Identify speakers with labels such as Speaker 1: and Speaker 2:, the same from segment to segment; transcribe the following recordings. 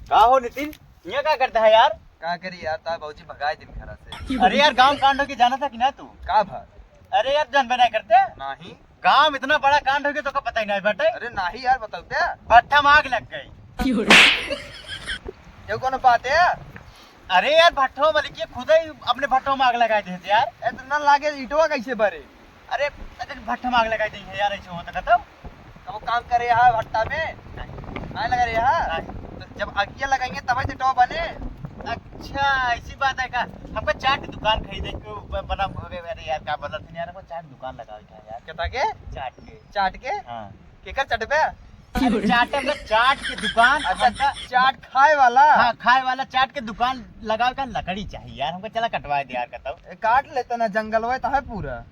Speaker 1: का हो नितिन, ये क्या करता है यार?
Speaker 2: का करी यार, ता बाबूजी भगाए दिन खरा से।
Speaker 1: अरे यार गांव कांड हो के जाना था कि ना तू?
Speaker 2: का भा?
Speaker 1: अरे यार जानबे नहीं करते?
Speaker 2: नहीं।
Speaker 1: गांव इतना बड़ा कांड हो गया तो का पता ही नहीं बेटे।
Speaker 2: अरे नहीं यार, बताओ क्या
Speaker 1: भट्ठा में आग लग गई।
Speaker 2: ये कौन बात है?
Speaker 1: अरे यार भट्ठों वाले के खुद ही अपने भट्ठों में आग लगाए थे यार।
Speaker 2: इतना लागे ईटवा कैसे भरे?
Speaker 1: अरे भट्ठा में आग लगाई दी है यार, ऐसे होता था
Speaker 2: अब वो काम करे यहाँ भट्टा में नहीं लगा रहे यहाँ, तो जब आगिया लगाएंगे तब से टॉप बने।
Speaker 1: अच्छा ऐसी बात है का? हमको चाट की दुकान खरीदे को बना। अरे यार क्या बदल थी यार, हमको चाट की दुकान लगाओ था यार।
Speaker 2: क्या के चाट के
Speaker 1: हाँ
Speaker 2: केकर चट पे?
Speaker 1: अरे चाट में चाट की दुकान।
Speaker 2: अच्छा चाट खाए वाला।
Speaker 1: हाँ खाए वाला चाट की दुकान लगाओ का लकड़ी चाहिए यार हमको। चला कटवा दे यार कहता
Speaker 2: काट लेते ना, जंगल हुआ तो है पूरा।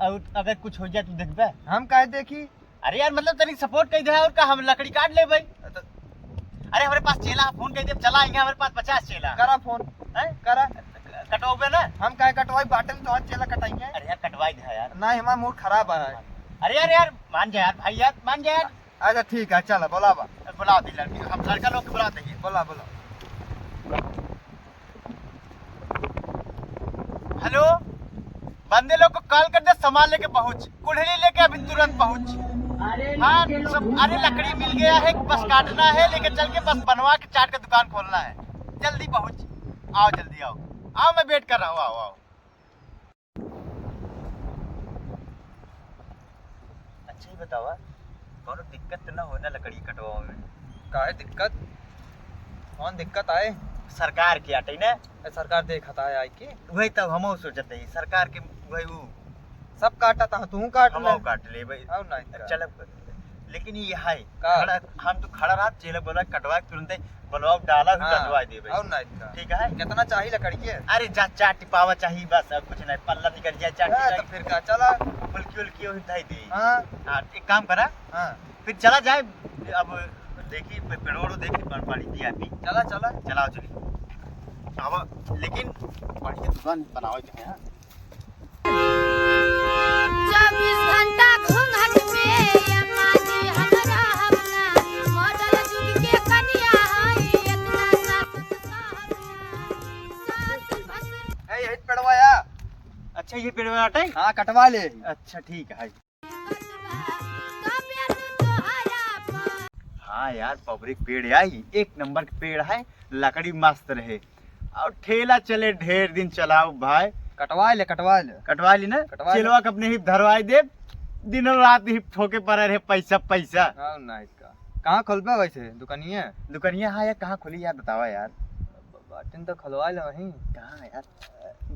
Speaker 1: और अगर कुछ हो जाए तो देखबे।
Speaker 2: हम काहे देखी?
Speaker 1: अरे यार मतलब तनी सपोर्ट कर दे और का हम लकड़ी काट ले भाई। अरे हमारे पास चेला फोन कर दे, चला आएंगे हमारे पास 50 चेला।
Speaker 2: करा फोन
Speaker 1: है
Speaker 2: करा
Speaker 1: कटवाओगे ना?
Speaker 2: हम काहे कटवाई, बाटन तो आज चेला कटाएंगे।
Speaker 1: अरे यार कटवाई दे यार।
Speaker 2: नहीं हमारा मूड खराब है।
Speaker 1: अरे यार यार मान जा यार भाई, यार मान जा यार।
Speaker 2: अच्छा ठीक है चलो बुलावा।
Speaker 1: बुला दे लड़की, हम लड़का लोग बुला देंगे।
Speaker 2: बोला बोला।
Speaker 1: हेलो, बंदे लोग को कॉल कर दे, सामान लेके पहुंच, कुल्हड़ी लेके अभी तुरंत पहुंच। हाँ सब, अरे लकड़ी मिल गया है, बस काटना है, लेके चल के बस बनवा के चाट का दुकान खोलना है। जल्दी पहुंच, आओ जल्दी आओ आओ, मैं वेट कर रहा हूँ, आओ आओ। अच्छा ही बताओ, कौन दिक्कत ना हो ना लकड़ी कटवाओ में?
Speaker 2: काहे दिक्कत? कौन दिक्कत आए?
Speaker 1: सरकार की आटे ना।
Speaker 2: सरकार देखता है आई की।
Speaker 1: वही तब हम सोचते ही सरकार के वही वो
Speaker 2: सब काटा था, तू काट ले।
Speaker 1: हम काट ले भाई।
Speaker 2: अब नहीं
Speaker 1: चल लेकिन ये है
Speaker 2: का?
Speaker 1: खड़ा, हम तो खड़ा रहा, चेला बोला कटवा के तुरंत ब्लॉक डाला हुआ कटवा दे भाई।
Speaker 2: अब नहीं का।
Speaker 1: ठीक है
Speaker 2: कितना चाहिए लकड़ी के?
Speaker 1: अरे जा चाट टिपावा चाहिए बस, अब कुछ नहीं, पल्ला निकल जाए चाट
Speaker 2: तो फिर का चला।
Speaker 1: फुल्की उल्की उठाई दे।
Speaker 2: हाँ
Speaker 1: हाँ एक काम करा,
Speaker 2: हाँ
Speaker 1: फिर चला जाए। अब देखी पेड़ों देखी पानी दिया अभी।
Speaker 2: चला चला
Speaker 1: चलाओ चलिए अब, लेकिन बढ़िया दुकान बनाओ क्या?
Speaker 3: 24 घंटा घूंघट में अम्मा जी हमरा हमना मॉडल जुग के कन्या हई, इतना सासुत सास भसुर।
Speaker 2: ए यही पेड़वाया।
Speaker 1: अच्छा ये पेड़ वाला टाइम।
Speaker 2: हाँ कटवा ले।
Speaker 1: अच्छा ठीक है। हाँ यार पब्लिक पेड़ आई, एक नंबर के पेड़ है, लकड़ी मस्त रहे और ठेला चले ढेर दिन चलाओ भाई।
Speaker 2: कटवा ले कटवा ले।
Speaker 1: कटवा ली ना,
Speaker 2: कटवा ले।
Speaker 1: चेलवा के अपने ही धरवाई दे, दिनों रात ही ठोके पड़े रहे पैसा पैसा।
Speaker 2: हाँ नहीं का। कहाँ खोलबे वैसे दुकानिया?
Speaker 1: दुकानिया हाँ यार, कहाँ खुली यार बतावा यार।
Speaker 2: बाटन तो खुलवा ले वहीं।
Speaker 1: कहाँ यार?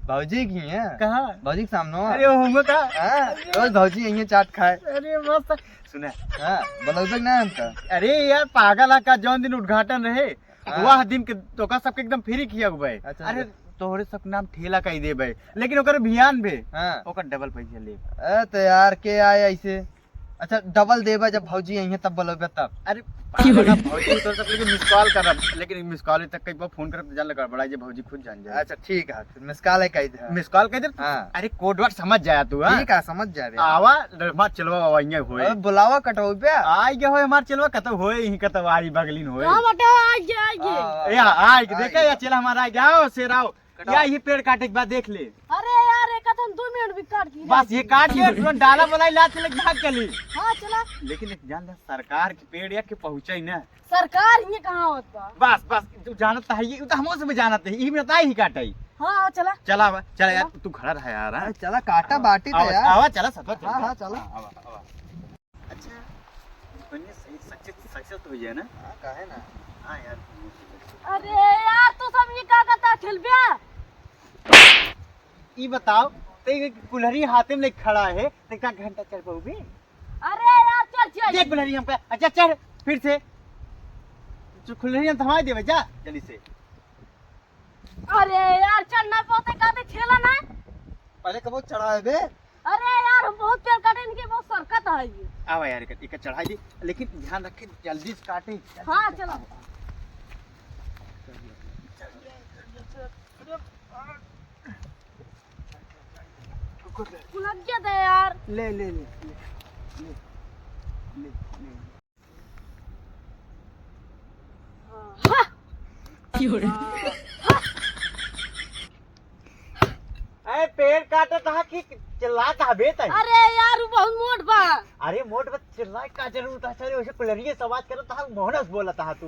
Speaker 2: भौजी की है।
Speaker 1: कहाँ?
Speaker 2: भौजी के सामने।
Speaker 1: अरे होंगे का?
Speaker 2: हाँ रोज भौजी यहीं चाट खाए।
Speaker 1: अरे मस्त सुना।
Speaker 2: हाँ बोलोगे ना हम तो।
Speaker 1: अरे यार पागल है का, जौन दिन उद्घाटन रहे
Speaker 2: हाँ।
Speaker 1: वह दिन के तो का सबके एकदम फ्री किया हुआ है।
Speaker 2: अच्छा,
Speaker 1: अरे तोहरे सब नाम ठेला का ही दे भाई, लेकिन ओकर अभियान भी
Speaker 2: हाँ
Speaker 1: ओकर डबल पैसा ले।
Speaker 2: तो यार के आए ऐसे? अच्छा डबल देबा जब भौजी यहीं तब बोलोगे तब।
Speaker 1: अरे पागल है, भौजी तो सब लेकिन मिस कॉल करब, लेकिन मिस कॉल तक कई बार फोन करब जान लगा बड़ा, जे भौजी खुद जान जाए।
Speaker 2: अच्छा ठीक है, फिर मिसकाल है कह दे।
Speaker 1: मिस कॉल कर दे।
Speaker 2: हाँ।
Speaker 1: अरे कोड वर्ड समझ जाया तू। हां
Speaker 2: ठीक है समझ जा रहे।
Speaker 1: आवा मत चलवा आवाइए होए।
Speaker 2: अब बुलावा कटो पे।
Speaker 1: आई के होए हमार चलवा कत होए, यही कत आई बगलिन होए।
Speaker 3: हां बेटा आइए।
Speaker 1: या आई के देखे या चला हमारा आ जाओ शेराओ या ये पेड़ काटे के बाद देख ले।
Speaker 3: अरे यार एक हम 2 मिनट भी काट दी।
Speaker 1: बस ये काट के तुरंत डाला बनाई ला चले भाग चली।
Speaker 3: हां चला।
Speaker 1: लेकिन एक जान ले सरकार के पेड़ या के पहुंचे ना,
Speaker 3: सरकार ये कहां होत बा?
Speaker 1: बस बस तू जानत है, ये तो हमो से भी जानत है, ई में ताई ही काटई।
Speaker 3: हां चला
Speaker 1: चला चल यार तू खड़ा रह यार। हां
Speaker 2: चला काटा बाटी तो यार।
Speaker 1: आवा चला सब।
Speaker 2: हाँ, हाँ, चला।
Speaker 1: आवा आवा। अच्छा बनिए सही सक्सेस तो हुई है ना?
Speaker 2: हाँ काहे ना।
Speaker 1: हां यार।
Speaker 3: अरे यार तू सब ये का करता खेलबे?
Speaker 1: ई बताओ ते कुल्हड़ी हाथे में लेके खड़ा है, ते का घंटा चल पाओगे?
Speaker 3: अरे यार चल चल।
Speaker 1: देख कुल्हड़ी हम पे। अच्छा चल फिर से तो कुल्हड़ी हम थमा देवे जा जल्दी से।
Speaker 3: अरे यार चल ना पोते काते खेला ना।
Speaker 2: पहले कबो चढ़ाए बे।
Speaker 3: अरे यार हम बहुत पेड़ काटे, इनके बहुत सरकत है ये।
Speaker 1: आवा यार एक चढ़ाई दे, लेकिन ध्यान रखे जल्दी से काटे।
Speaker 3: हां चलो। लग गया था यार।
Speaker 1: ले ले ले ले ले ले। अरे पेड़ काटा था कि चिल्ला था बेत है।
Speaker 3: अरे यार वो बहुत मोट बा।
Speaker 1: अरे मोट बत चिल्ला का जरूर था चले उसे कुलरिए सवाज करो था मोहनस बोला था तू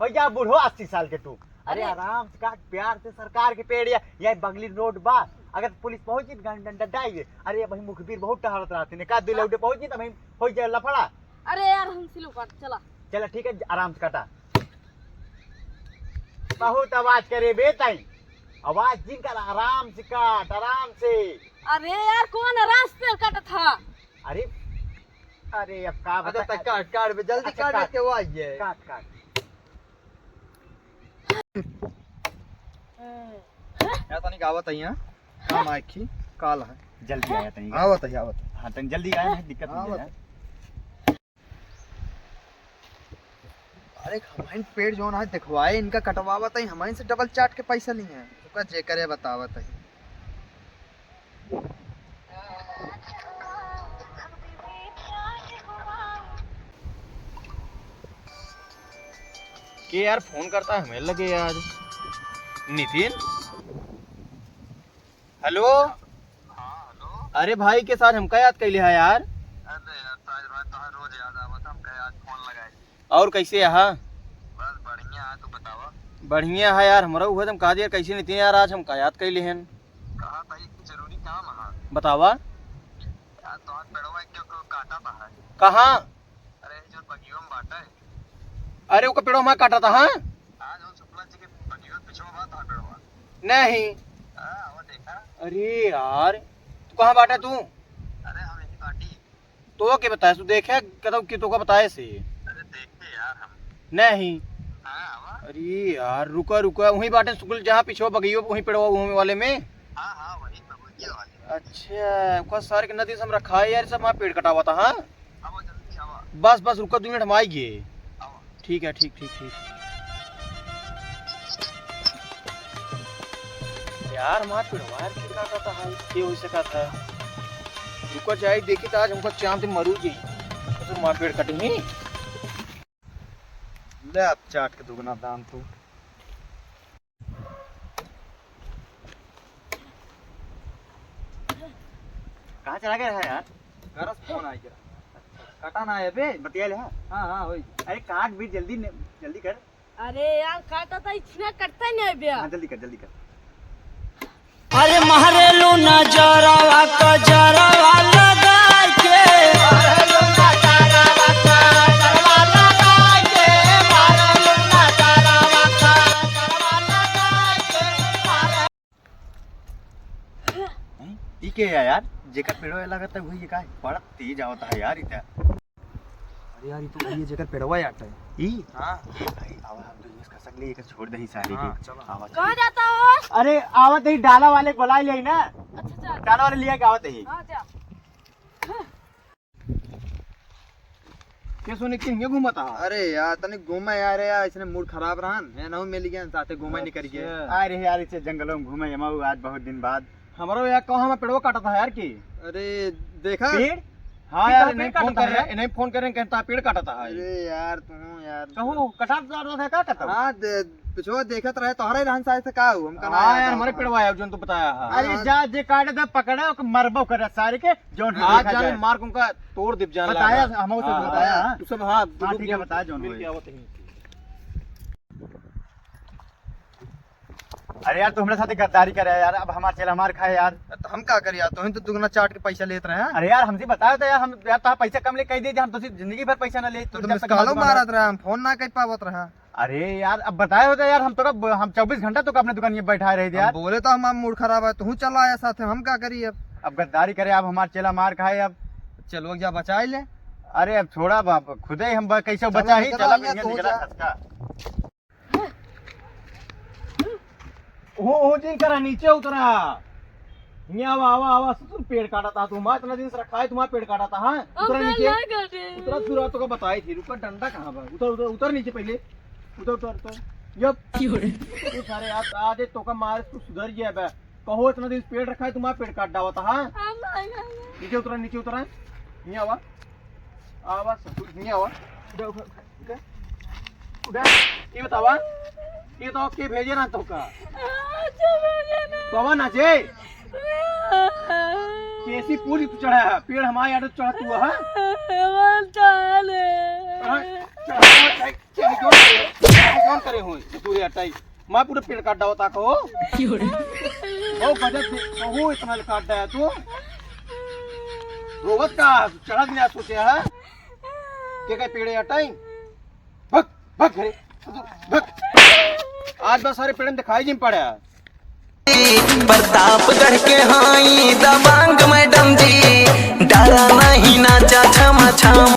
Speaker 1: भैया बूढ़ो 80 साल के तू। अरे आराम से काट प्यार से सरकार के पेड़ या बगली रोड बा अगर पुलिस पहुंची डंडा डाइए। अरे भाई मुखबिर बहुत टहरत रहते ने का दिल उठे पहुंची त भाई हो जाए लफड़ा।
Speaker 3: अरे यार हम सिलो काट चला।
Speaker 1: चला ठीक है आराम से काटा। बहुत आवाज करे बेताई आवाज जिन कर आराम से काट आराम से।
Speaker 3: अरे यार कौन रास्ते काटा था।
Speaker 1: अरे अरे अब का बता
Speaker 2: काट काट जल्दी
Speaker 1: अच्छा,
Speaker 2: काट के वो आइए।
Speaker 1: काट काट
Speaker 2: यार तनी आवत है यहाँ काम आखी काल है
Speaker 1: जल्दी आया तनी
Speaker 2: आवत है आवत।
Speaker 1: हाँ तनी जल्दी आया नहीं दिक्कत नहीं है।
Speaker 2: अरे हमारे पेड़ जो है दिखवाए इनका कटवावत है हमारे से डबल चाट के पैसा लिए हैं तो जे करे बतावत है।
Speaker 4: के यार फोन करता है हमें लगे आज नितिन। हेलो अरे भाई के साथ हमका याद कैले है यार।
Speaker 2: अरे यार ताज भाई तो रोज याद आवत हम कहे आज फोन लगाए।
Speaker 4: और कैसे है?
Speaker 2: बस बढ़िया है तू बतावा।
Speaker 4: बढ़िया है यार हमारा हुआ तुम कहा दिया कैसे नितिन यार आज हमका याद कैले हैं।
Speaker 2: कहा था एक जरूरी काम है
Speaker 4: बतावा
Speaker 2: यार तो हाथ पेड़वा क्यों काटा था है।
Speaker 4: कहाँ?
Speaker 2: अरे जो बगियों में बाटा है
Speaker 4: अरे वो पेड़ो मैं काटा था। हाँ
Speaker 2: आज वो शुक्ला जी के बगियों पिछवा बात था पेड़वा।
Speaker 4: नहीं।
Speaker 2: हां वो देखा।
Speaker 4: अरे यार तू कहाँ बाटा तू?
Speaker 2: अरे हम यही बाटी।
Speaker 4: तो क्या बताया तू देखे कदम की तो का बताए से?
Speaker 2: अरे देखते यार हम।
Speaker 4: नहीं।
Speaker 2: हां
Speaker 4: अरे यार रुका रुका वहीं बाटे स्कूल जहाँ पिछवा बगियो वहीं पेड़वा वहीं वाले में।
Speaker 2: हां वही बगिया वाले।
Speaker 4: अच्छा को सारे के नदी से हम रखा है यार सब वहाँ पेड़ कटा हुआ था। हाँ
Speaker 2: आओ जल्दी आओ।
Speaker 4: बस बस रुको 2 मिनट हम आएंगे।
Speaker 2: आओ।
Speaker 4: ठीक है ठीक ठीक ठीक यार मार पिड़वा यार कितना कहता है ये हो सका था। रुको जाए देखी तो आज हमको चाम से मरू जी तो मार पेड़ कटेंगे।
Speaker 2: ले आप चाट के दुगना दाम तू।
Speaker 1: कहाँ चला गया है यार?
Speaker 2: घर से फोन आ गया। कटा ना है बे।
Speaker 1: बतिया ले।
Speaker 2: हां हां होई।
Speaker 1: अरे काट भी जल्दी जल्दी कर।
Speaker 3: अरे यार काटा था इतना कटता नहीं है भैया।
Speaker 1: हाँ जल्दी कर जल्दी कर।
Speaker 5: अरे महरेलू नजरवा कजरवा लगा के
Speaker 1: ई के है यार जेकर पेड़ो लगता है वही का बड़ा तेज आवता है यार इतना।
Speaker 2: अरे यार ये तो ये जगह पेड़वा आटा है।
Speaker 1: ई
Speaker 2: हां
Speaker 1: भाई आवा हम तो इसका सकले एक छोड़ दही सारी
Speaker 2: हाँ,
Speaker 1: के।
Speaker 2: चलो।
Speaker 1: आवा
Speaker 3: कहाँ जाता हो?
Speaker 1: अरे आवत ही डाला वाले को बुला ले ना।
Speaker 3: अच्छा जा।
Speaker 1: डाला वाले लिया के आवत ही।
Speaker 3: हाँ जा।
Speaker 4: क्या सुने कि घूमता है?
Speaker 2: अरे यार तने घूमा यार इसने मूड खराब रहन मैं ना मिल गया साथे घूमा नहीं कर गया।
Speaker 1: अरे यार इसे जंगलों में घूमे जमाऊ आज बहुत दिन बाद।
Speaker 4: हमारा यार कहाँ हमें पेड़वा काटा था यार की।
Speaker 2: अरे देखा।
Speaker 1: पेड़
Speaker 4: हाँ
Speaker 1: कितना
Speaker 4: यार
Speaker 1: पेड़
Speaker 4: नहीं
Speaker 1: काटा
Speaker 4: फोन
Speaker 1: था
Speaker 4: कर रहे
Speaker 1: यार?
Speaker 4: नहीं फोन कर रहे कहता पेड़ काटा था।
Speaker 2: अरे यार तू यार
Speaker 1: कहू कटा था का कहता।
Speaker 2: हां पिछवा देखत रहे तोहरे रहन साथ से का हम कना
Speaker 4: हाँ यार हमारे पेड़वा है जो तू बताया।
Speaker 1: अरे जा जे काटे दे पकड़ा और मरबो करे सारे के जोन
Speaker 4: आज जाने मार उनका तोड़ दीप जान
Speaker 1: बताया हम उसे बताया। हाँ।
Speaker 4: तू सब हाँ
Speaker 1: ठीक है बताया जोन
Speaker 4: मिल
Speaker 1: हुए।
Speaker 4: के आवत ही।
Speaker 1: अरे यार तू हमारे साथ गद्दारी करे यार अब हमार चल हमार खाए यार।
Speaker 2: तो हम का करिया तो तो दुगना चाट के पैसा लेत रहे हैं।
Speaker 1: अरे यार हमसे बताया था यार हम यार तो पैसा कम ले कह दे हम तो जिंदगी भर पैसा ना ले
Speaker 2: तो तुम इसकालो मारत रहे हम फोन ना कर पावत रहा।
Speaker 1: अरे यार अब बताए होते यार हम तो हम 24 घंटा तो अपने दुकान में बैठा रहे थे यार।
Speaker 2: बोले तो हमारा मूड खराब है तू चला आया साथ हम का करिए
Speaker 1: अब गद्दारी करे अब हमार चला मार खाए अब।
Speaker 2: चलो जा बचाई ले।
Speaker 1: अरे अब छोड़ा बाप खुदे हम कैसे
Speaker 2: चलो,
Speaker 1: बचा ही
Speaker 2: निकल
Speaker 1: चला
Speaker 2: आइए,
Speaker 1: बिना
Speaker 2: तू
Speaker 1: निकला
Speaker 2: जा।
Speaker 1: खसका।
Speaker 4: वो दिन करा नीचे उतरा यहाँ आवा आवा आवा तुम पेड़ काटा था तुम इतना दिन से रखा है तुम्हारा पेड़ काटा था। हाँ उतरा नीचे उतरा शुरुआत तो का बताई थी रुका डंडा कहाँ बा उतर उतर उतर नीचे पहले उतर उतर उतर यप तू सारे आज तो का मार तू सुधर गया बे कहो इतना दिन पेड़ रखा है तुम्हारा पेड़ काट डावा था। हाँ नीचे उतरा नहीं आवा आवा नहीं आवा उड़ा ये बतावा ये तो के भेजे ना तो का तो नाचे कैसी पूरी तू चढ़ा है पेड़ हमारे यहाँ चढ़ा तू है कौन करे हुए दूरी हटाई मैं पूरे पेड़ काट डाओ ताको ओ बजट हो इतना काट है तू रोवत का चढ़ा दिया सोचे है के पेड़ हटाई भग भग घरे भग आज बस सारे पेड़ दिखाई जिम पड़ा
Speaker 5: प्रतापगढ़ के हाई दबंग मैडम जी डरा नहीं नाचा छमा छम